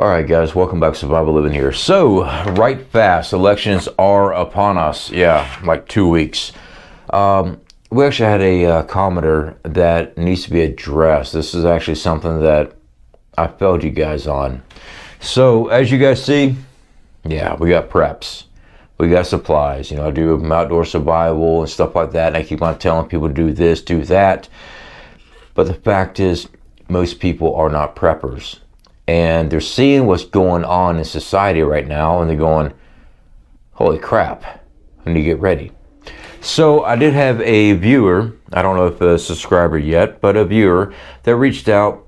All right, guys, welcome back to Survival Living here. So, right fast, elections are upon us. Yeah, like 2 weeks. We actually had a commenter that needs to be addressed. This is actually something that I failed you guys on. So, as you guys see, yeah, we got preps. We got supplies. You know, I do outdoor survival and stuff like that. And I keep on telling people to do this, do that. But the fact is, most people are not preppers. And they're seeing what's going on in society right now, and they're going, holy crap, I need to get ready. So I did have a viewer, I don't know if a subscriber yet, but a viewer that reached out.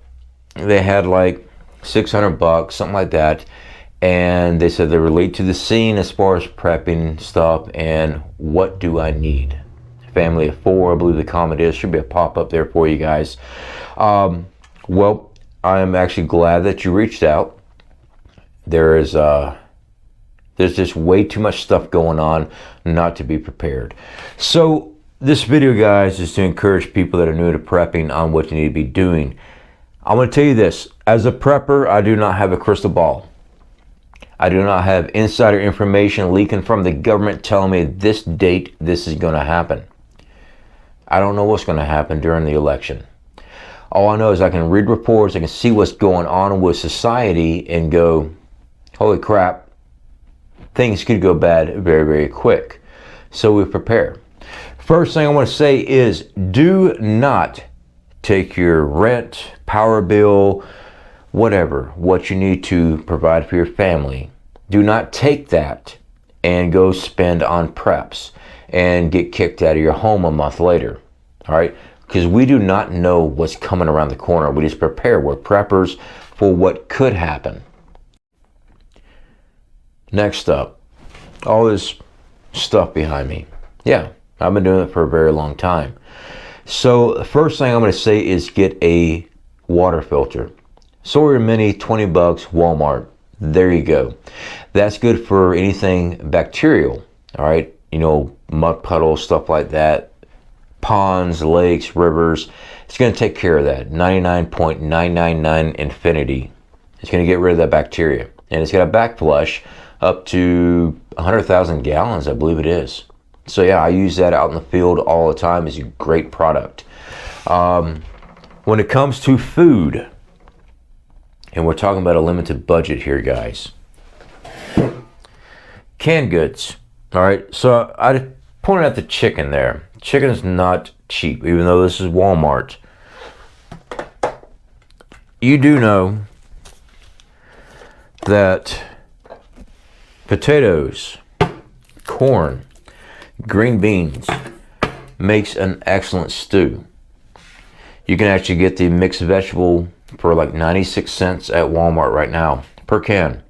They had like $600, something like that. And they said they relate to the scene as far as prepping stuff and what do I need. Family of 4, I believe the comment is. Should be a pop-up there for you guys. Well, I am actually glad that you reached out. There's just way too much stuff going on not to be prepared. So this video, guys, is to encourage people that are new to prepping on what you need to be doing. I'm going to tell you this. As a prepper, I do not have a crystal ball. I do not have insider information leaking from the government telling me this date this is going to happen. I don't know what's going to happen during the election. All I know is I can read reports, I can see what's going on with society and go, holy crap, things could go bad very, very quick. So we prepare. First thing I want to say is do not take your rent, power bill, whatever, what you need to provide for your family. Do not take that and go spend on preps and get kicked out of your home a month later. All right? Because we do not know what's coming around the corner. We just prepare. We're preppers for what could happen. Next up, all this stuff behind me. Yeah, I've been doing it for a very long time. So the first thing I'm going to say is get a water filter. Sawyer Mini, 20 bucks, Walmart. There you go. That's good for anything bacterial. All right, you know, mud puddles, stuff like that. Ponds, lakes, rivers. It's going to take care of that. 99.999 infinity. It's going to get rid of that bacteria. And it's got a back flush up to 100,000 gallons, I believe it is. So yeah, I use that out in the field all the time. It's a great product. When it comes to food, and we're talking about a limited budget here, guys. Canned goods. All right, so I pointed out the chicken there. Chicken is not cheap, even though this is Walmart. You do know that potatoes, corn, green beans makes an excellent stew. You can actually get the mixed vegetable for like 96 cents at Walmart right now per can.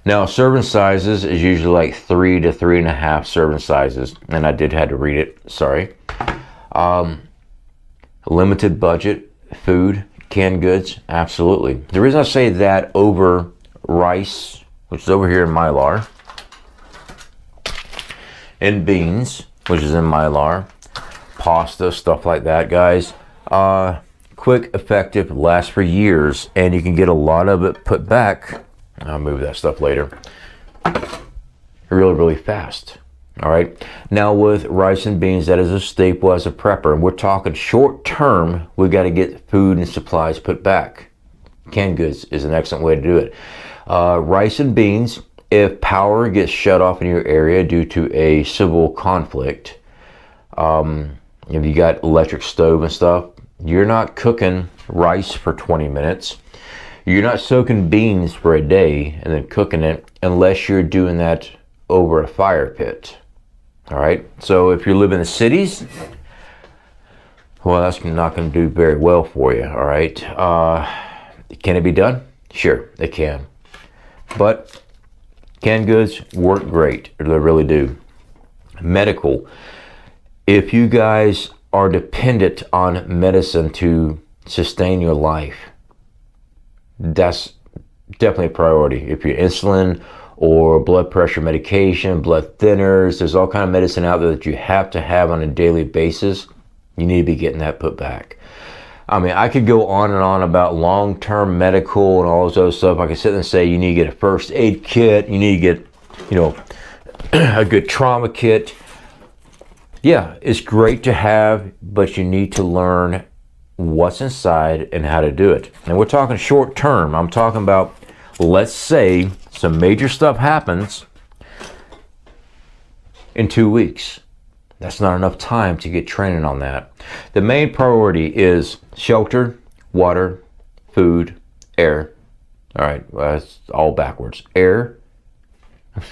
Now, serving sizes is usually like 3 to 3.5 serving sizes. And I did have to read it, sorry. Limited budget, food, canned goods, absolutely. The reason I say that over rice, which is over here in Mylar, and beans, which is in Mylar, pasta, stuff like that, guys. Quick, effective, lasts for years, and you can get a lot of it put back. I'll move that stuff later. Really, really fast. All right. Now with rice and beans, that is a staple as a prepper. And we're talking short term, we've got to get food and supplies put back. Canned goods is an excellent way to do it. Rice and beans, if power gets shut off in your area due to a civil conflict, if you got electric stove and stuff, you're not cooking rice for 20 minutes. You're not soaking beans for a day and then cooking it unless you're doing that over a fire pit. All right. So if you live in the cities, well, that's not going to do very well for you. All right. Can it be done? Sure, it can. But canned goods work great. They really do. Medical. If you guys are dependent on medicine to sustain your life, that's definitely a priority. If you're insulin or blood pressure medication, blood thinners, there's all kind of medicine out there that you have to have on a daily basis. You need to be getting that put back. I mean, I could go on and on about long-term medical and all this other stuff. I could sit and say you need to get a first aid kit, you need to get, you know, a good trauma kit. Yeah, it's great to have, but you need to learn what's inside and how to do it. And we're talking short term. I'm talking about, let's say some major stuff happens in 2 weeks. That's not enough time to get training on that. The main priority is shelter, water, food, air. All right, well, that's all backwards. Air,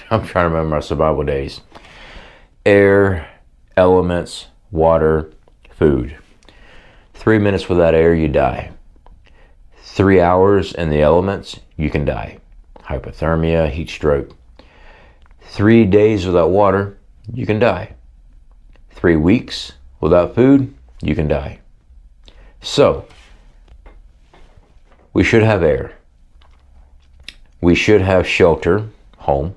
I'm trying to remember my survival days. Air, elements, water, food. 3 minutes without air, you die. 3 hours in the elements, you can die. Hypothermia, heat stroke. 3 days without water, you can die. 3 weeks without food, you can die. So, we should have air. We should have shelter, home.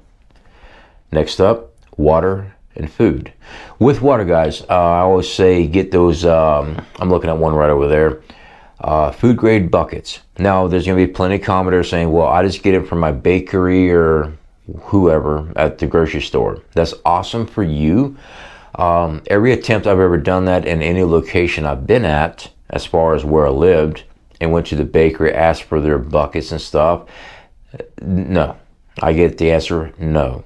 Next up, water and food. With water, guys, I always say get those, I'm looking at one right over there, food grade buckets. Now, there's going to be plenty of commenters saying, well, I just get it from my bakery or whoever at the grocery store. That's awesome for you. Every attempt I've ever done that in any location I've been at, as far as where I lived, and went to the bakery, asked for their buckets and stuff, no. I get the answer, no.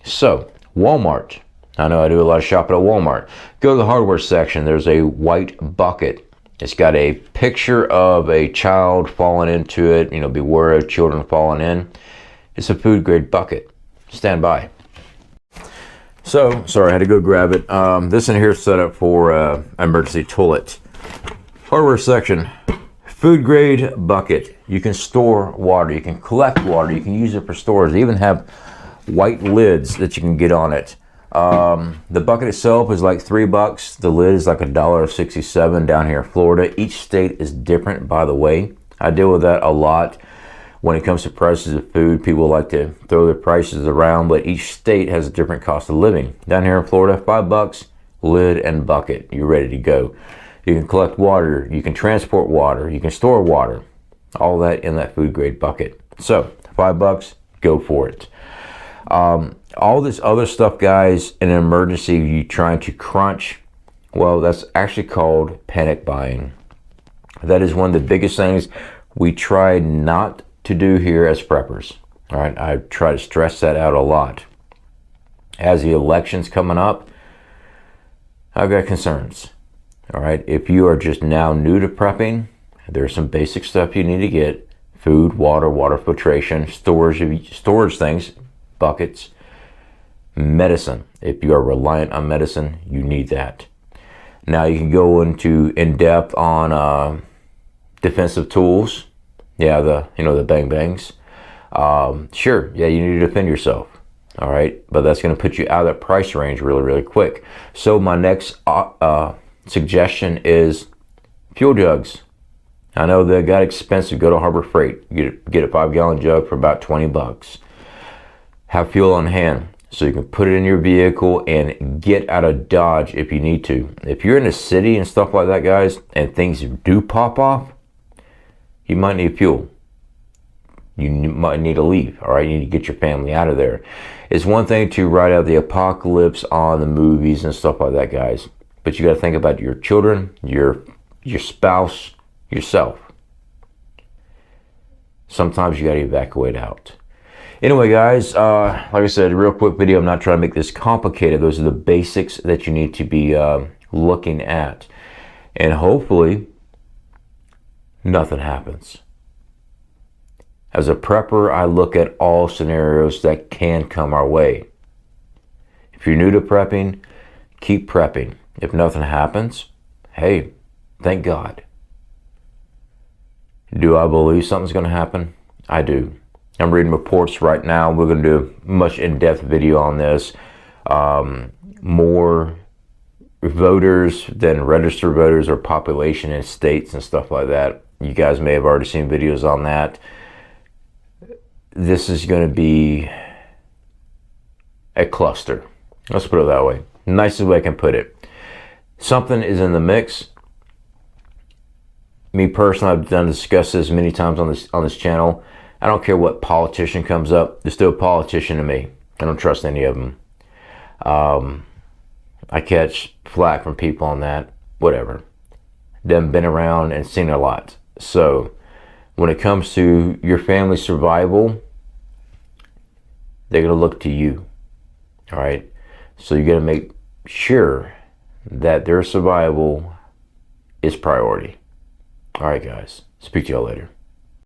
So, Walmart. I know I do a lot of shopping at Walmart. Go to the hardware section. There's a white bucket. It's got a picture of a child falling into it. You know, beware of children falling in. It's a food grade bucket. Stand by. So, sorry, I had to go grab it. This in here is set up for emergency toilet. Hardware section. Food grade bucket. You can store water. You can collect water. You can use it for storage. They even have white lids that you can get on it. The bucket itself is like $3. The lid is like $1.67 down here in Florida. Each state is different, by the way. I deal with that a lot when it comes to prices of food. People like to throw their prices around, but each state has a different cost of living. Down here in Florida, $5, lid and bucket. You're ready to go. You can collect water. You can transport water. You can store water. All that in that food grade bucket. So, $5, go for it. All this other stuff, guys, in an emergency, you trying to crunch, well, that's actually called panic buying. That is one of the biggest things we try not to do here as preppers. All right, I try to stress that out a lot. As the election's coming up, I've got concerns. All right, if you are just now new to prepping, there's some basic stuff you need to get. Food, water, water filtration, storage things, buckets, medicine. If you are reliant on medicine, you need that. Now you can go into in depth on defensive tools. Yeah, the bang bangs. Sure, yeah, you need to defend yourself. All right, but that's going to put you out of that price range really, really quick. So my next suggestion is fuel jugs. I know they got expensive. Go to Harbor Freight. Get a 5-gallon jug for about $20. Have fuel on hand so you can put it in your vehicle and get out of Dodge if you need to. If you're in the city and stuff like that, guys, and things do pop off, you might need fuel. You might need to leave, all right? You need to get your family out of there. It's one thing to write out the apocalypse on the movies and stuff like that, guys, but you got to think about your children, your spouse, yourself. Sometimes you got to evacuate out. Anyway, guys, like I said, a real quick video. I'm not trying to make this complicated. Those are the basics that you need to be looking at. And hopefully, nothing happens. As a prepper, I look at all scenarios that can come our way. If you're new to prepping, keep prepping. If nothing happens, hey, thank God. Do I believe something's going to happen? I do. I'm reading reports right now. We're going to do a much in-depth video on this. More voters than registered voters or population in states and stuff like that. You guys may have already seen videos on that. This is going to be a cluster. Let's put it that way. Nicest way I can put it. Something is in the mix. Me personally, I've done discuss this many times on this channel. I don't care what politician comes up. They're still a politician to me. I don't trust any of them. I catch flack from people on that. Whatever. They've been around and seen a lot. So when it comes to your family's survival, they're going to look to you. All right. So you got to make sure that their survival is priority. All right, guys. Speak to y'all later.